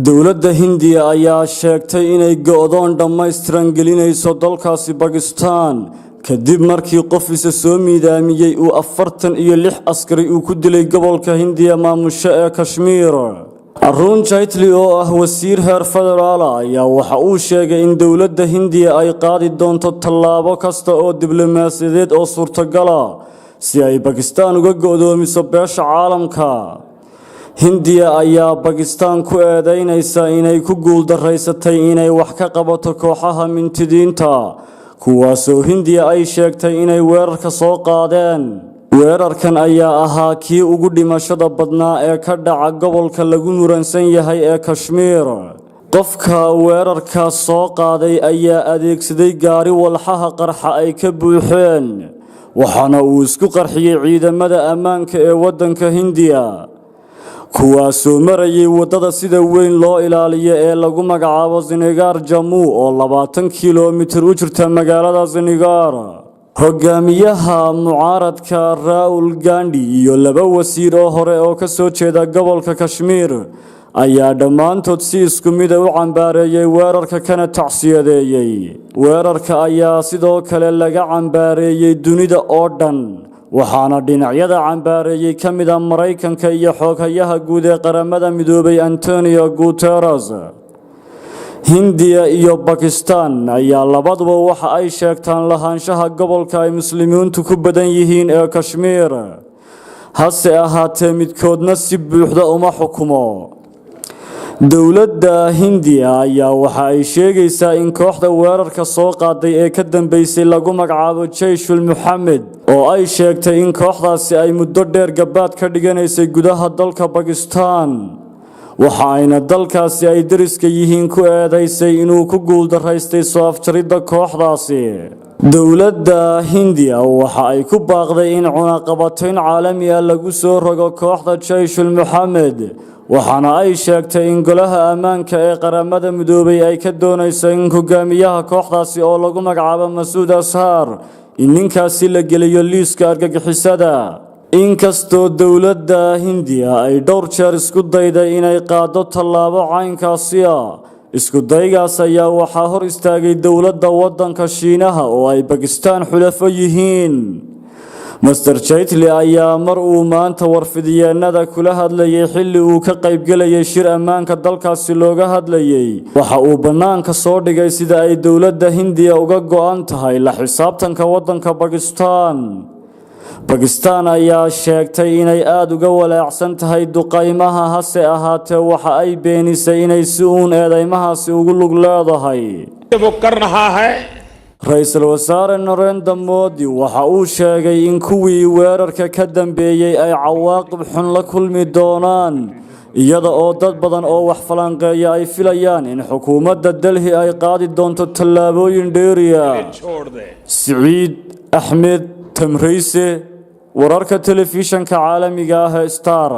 dowladda Hindiya ayaa sheegtay inay go'doon dhammaystiran gelinayso dalkaasi Pakistan kadib markii qof isa soo miidaamiyay uu 46 askari uu ku dilay gobolka Hindiya maamusha ee Kashmir. Arun Jaitley oo ah wasiir heer federaal ayaa waxa uu sheegay in dowladda Hindiya ay qaadi doonto tallaabo kasta oo diblomaasiyadeed oo suurtagal ah si ay Pakistan uga go'doomiso beesha caalamka. Hindiya ayaa Pakistan ku eedeynaysa inay ku guuldareysatay inay wax ka qabato kooxaha mintidiinta kuwaasoo Hindiya ay sheegtay inay weerarka soo qaadeen. weerarkan ayaa ahaa kii ugu dhimashada badnaa ee ka dhaca gobolka lagu muransan yahay ee Kashmir. qofka weerarka soo qaaday ayaa adeegsaday gaari walxaha qarxa ay ka buuxeen waxaana uu isku qarxiyay ciidamada ammaanka ee wadanka Hindiya kuwaasoo marayay wadada sida weyn loo ilaaliyo ee lagu magacaabo Srinagar Jammu oo 20 kiiloomitir u jirta magaalada Srinagar. hogaamiyaha mucaaradka Rahul Gandhi iyo laba wasiir oo hore oo ka soo jeeda gobolka Kashmir ayaa dhammaantood si isku mid ah u cambaareeyay weerarka kana tacsiyadeeyay. weerarka ayaa sidoo kale laga cambaareeyay dunida oo dhan waxaana dhinacyada cambaareeyay ka mid ah Mareykanka iyo xoghayaha guud ee qaramada midoobay Antonio Guterres. Hindiya iyo Pakistan ayaa labaduba waxa ay sheegtaan lahaanshaha gobolka ay muslimiintu ku badan yihiin ee Kashmir hase ahaatee midkoodna si buuxda uma xukumo. dowladda Hindiya ayaa waxa ay sheegaysaa in kooxda weerarka soo qaaday ee ka dambeysay lagu magacaabo Jayshul Muhammad oo ay sheegtay in kooxdaasi ay muddo dheer gabaad ka dhiganaysay gudaha dalka Pakistan waxa ayna dalkaasi ay dariska yihiin ku eedeysay inuu ku guuldareystay soo afjaridda kooxdaasi. dowladda Hindiya waxa ay ku baaqday in cunaqabatayn caalami ah lagu soo rogo kooxda Jayshul Muhammad waxaana ay sheegtay in golaha ammaanka ee qaramada midoobay ay ka doonayso in hogaamiyaha kooxdaasi oo lagu magacaabo Masood Azhar in ninkaasi la geliyo liiska argagixisada. inkastoo dowladda Hindiya ay dhowr jeer isku dayday inay qaado tallaabo caynkaasi ah isku daygaas ayaa waxaa hor istaagay dowladda wadanka Shiinaha oo ay Pakistan xulafo yihiin. Mr. Jaitley ayaa mar uu maanta warfidiyeenada kula hadlayay xilli uu ka qaybgalayay shir ammaanka dalkaasi looga hadlayay waxa uu banaanka soo dhigay sida ay dowladda Hindiya uga go'an tahay la xisaabtanka wadanka Pakistan ayaa sheegtay inay aad uga walaacsan tahay duqaymaha hase ahaatee waxa ay beenisay inay si uun eedeymahaasi ugu lug leedahay. Ra'iisul Wasaare Narendra Modi waxa uu sheegay in kuwii weerarka ka dambeeyay ay cawaaqib xun la kulmi doonaan iyada oo dad badan oo wax falanqeeya ay filayaan in xukuumadda Delhi ay qaadi doonto tallaabooyin dheeri ah. Saeed Ahmed Tamriise wararka telefishanka caalamiga ah ee Star.